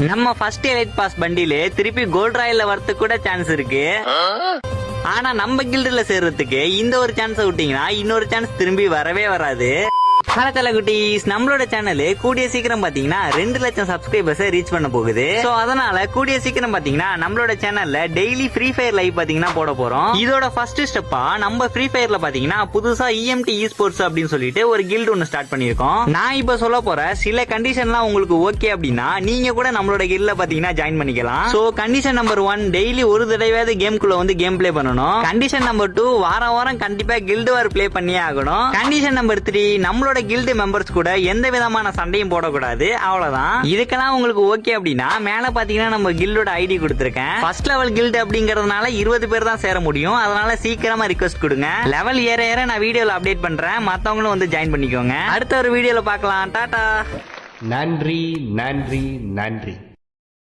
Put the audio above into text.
நம்ம first elite pass பண்டில திருப்பி gold ராயல்ல வரதுக்கு கூட சான்ஸ் இருக்கு. ஆனா நம்ம கில்டுல சேர்றதுக்கு இந்த ஒரு சான்ஸ் விட்டீங்கன்னா இன்னொரு சான்ஸ் திரும்பி வரவே வராது. ஹலோ குட்டீஸ், நம்மளோட சேனல் கூடிய சீக்கிரம் பாத்தீங்கன்னா 2 லட்சம் சப்ஸ்கிரைபர்ஸ் ரீச் பண்ண போகுது. சோ அதனால கூடிய சீக்கிரம் பாத்தீங்கன்னா நம்மளோட சேனல்ல டெய்லி ஃப்ரீ ஃபயர் லைவ் பாத்தீங்கன்னா போட போறோம். இதோட ஃபர்ஸ்ட் ஸ்டெப்பா நம்ம ஃப்ரீ ஃபயர்ல பாத்தீங்கன்னா புதுசா EMT eSports அப்படின்னு சொல்லிட்டு ஒரு கில்டு ஒன்னு ஸ்டார்ட் பண்ணிருக்கோம். நான் இப்ப சொல்ல போற சில கண்டிஷன்லாம் உங்களுக்கு ஓகே அப்படின்னா நீங்க கூட நம்மளோட கில்ட்ல பாத்தீங்கன்னா ஜாயின் பண்ணிக்கலாம். சோ கண்டிஷன் நம்பர் 1, டெய்லி ஒரு தடவையாவது கேம்குள்ள வந்து கேம் பிளே பண்ணணும். கண்டிஷன் நம்பர் 2, வாரம் வாரம் கண்டிப்பா கில்டு வார் பிளே பண்ணியே ஆகணும். கண்டிஷன் நம்பர் 3, நம்மளோட கில்டு மெம்பர்ஸ் கூட எந்த விதமான சண்டையும் போடக்கூடாது. அவ்வளவுதான். இதுக்கெல்லாம் உங்களுக்கு ஓகே அப்படின்னா மேல பாத்தீங்கன்னா நம்ம கில்டோட ஐடி கொடுத்திருக்கேன். ஃபர்ஸ்ட் லெவல் கில்டு அப்படிங்கறதுனால 20 பேர் தான் சேர முடியும். அதனால சீக்கிரமா ரிக்வெஸ்ட் கொடுங்க. லெவல் ஏற ஏற நான் வீடியோல அப்டேட் பண்றேன். மத்தவங்களும் வந்து ஜாயின் பண்ணிக்கோங்க. அடுத்த ஒரு வீடியோல பார்க்கலாம். டாடா. நன்றி நன்றி நன்றி.